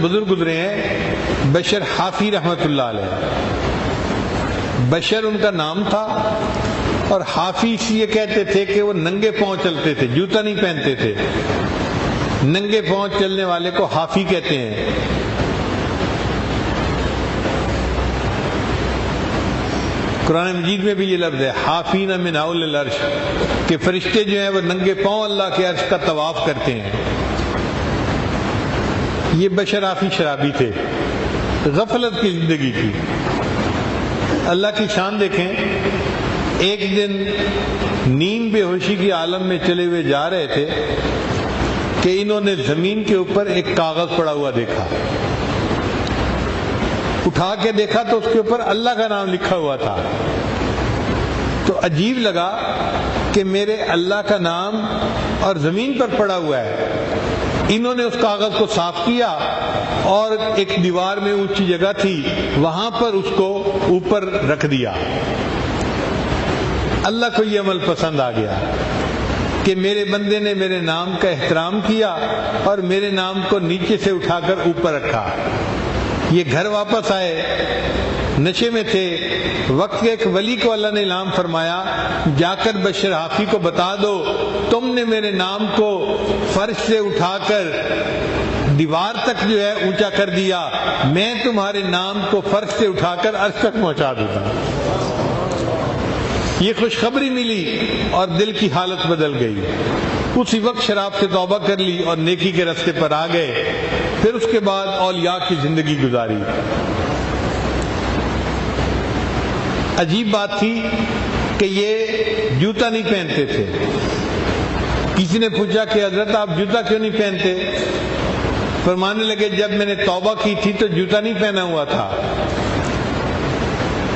بزرگ گزرے ہیں بشر حافی رحمۃ اللہ علیہ. بشر ان کا نام تھا اور حافی اس لیے کہتے تھے کہ وہ ننگے پاؤں چلتے تھے, جوتا نہیں پہنتے تھے. ننگے پاؤں چلنے والے کو حافی کہتے ہیں. قرآن مجید میں بھی یہ لفظ ہے حافین من حول العرش, کہ فرشتے جو ہیں وہ ننگے پاؤں اللہ کے عرش کا طواف کرتے ہیں. یہ بشر حافی شرابی تھے, غفلت کی زندگی تھی. اللہ کی شان دیکھیں, ایک دن نیند بے ہوشی کی عالم میں چلے ہوئے جا رہے تھے کہ انہوں نے زمین کے اوپر ایک کاغذ پڑا ہوا دیکھا. اٹھا کے دیکھا تو اس کے اوپر اللہ کا نام لکھا ہوا تھا. تو عجیب لگا کہ میرے اللہ کا نام اور زمین پر پڑا ہوا ہے. انہوں نے اس کاغذ کو صاف کیا اور ایک دیوار میں اونچی جگہ تھی, وہاں پر اس کو اوپر رکھ دیا. اللہ کو یہ عمل پسند آ گیا کہ میرے بندے نے میرے نام کا احترام کیا اور میرے نام کو نیچے سے اٹھا کر اوپر رکھا. یہ گھر واپس آئے, نشے میں تھے. وقت کے ایک ولی کو اللہ نے الہام فرمایا, جا کر بشر حافی کو بتا دو تم نے میرے نام کو فرش سے اٹھا کر دیوار تک جو ہے اونچا کر دیا, میں تمہارے نام کو فرش سے اٹھا کر عرش تک پہنچا دوں گا. یہ خوشخبری ملی اور دل کی حالت بدل گئی. اسی وقت شراب سے توبہ کر لی اور نیکی کے راستے پر آ گئے. پھر اس کے بعد اولیاء کی زندگی گزاری. عجیب بات تھی کہ یہ جوتا نہیں پہنتے تھے. کسی نے پوچھا کہ حضرت آپ جوتا کیوں نہیں پہنتے؟ فرمانے لگے جب میں نے توبہ کی تھی تو جوتا نہیں پہنا ہوا تھا.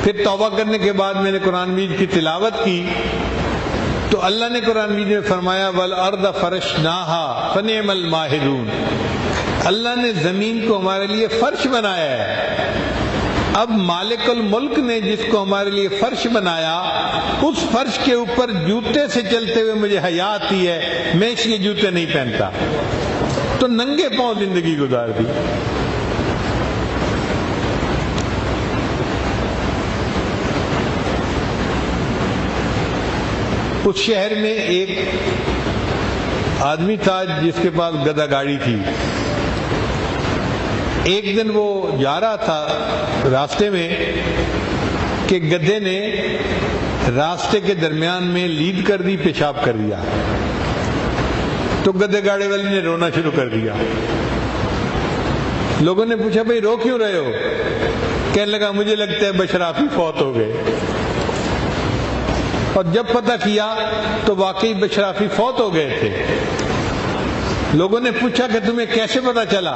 پھر توبہ کرنے کے بعد میں نے قرآن مجید کی تلاوت کی تو اللہ نے قرآن مجید میں فرمایا والارض فرشناہا فنعم الماہدون. اللہ نے زمین کو ہمارے لیے فرش بنایا ہے. اب مالک الملک نے جس کو ہمارے لیے فرش بنایا, اس فرش کے اوپر جوتے سے چلتے ہوئے مجھے حیا آتی ہے, میں اس لیے جوتے نہیں پہنتا. تو ننگے پاؤں زندگی گزار دی. اس شہر میں ایک آدمی تھا جس کے پاس گدھا گاڑی تھی. ایک دن وہ جا رہا تھا راستے میں کہ گدھے نے راستے کے درمیان میں لیڈ کر دی, پیشاب کر دیا. تو گدھے گاڑی والے نے رونا شروع کر دیا. لوگوں نے پوچھا بھائی رو کیوں رہے ہو؟ کہنے لگا مجھے لگتا ہے بشر حافی فوت ہو گئے. اور جب پتہ کیا تو واقعی بشر حافی فوت ہو گئے تھے. لوگوں نے پوچھا کہ تمہیں کیسے پتہ چلا؟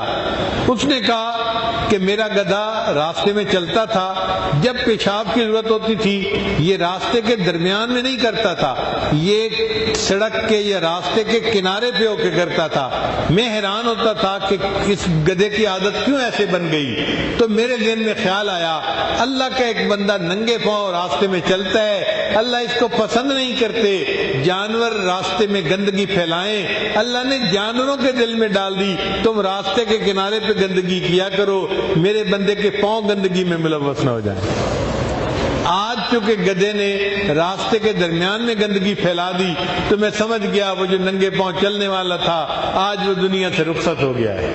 اس نے کہا کہ میرا گدھا راستے میں چلتا تھا, جب پیشاب کی ضرورت ہوتی تھی یہ راستے کے درمیان میں نہیں کرتا تھا, یہ سڑک کے یا راستے کے کنارے پہ ہو کے کرتا تھا. میں حیران ہوتا تھا کہ اس گدھے کی عادت کیوں ایسے بن گئی. تو میرے ذہن میں خیال آیا اللہ کا ایک بندہ ننگے پاؤں راستے میں چلتا ہے, اللہ اس کو پسند نہیں کرتے. جانور راستے میں گندگی پھیلائیں, اللہ نے جانوروں کے دل میں ڈال دی تم راستے کے کنارے پہ گندگی کیا کرو, میرے بندے کے پاؤں گندگی میں ملوث نہ ہو جائیں. آج چونکہ گدھے نے راستے کے درمیان میں گندگی پھیلا دی تو میں سمجھ گیا وہ جو ننگے پاؤں چلنے والا تھا آج وہ دنیا سے رخصت ہو گیا ہے.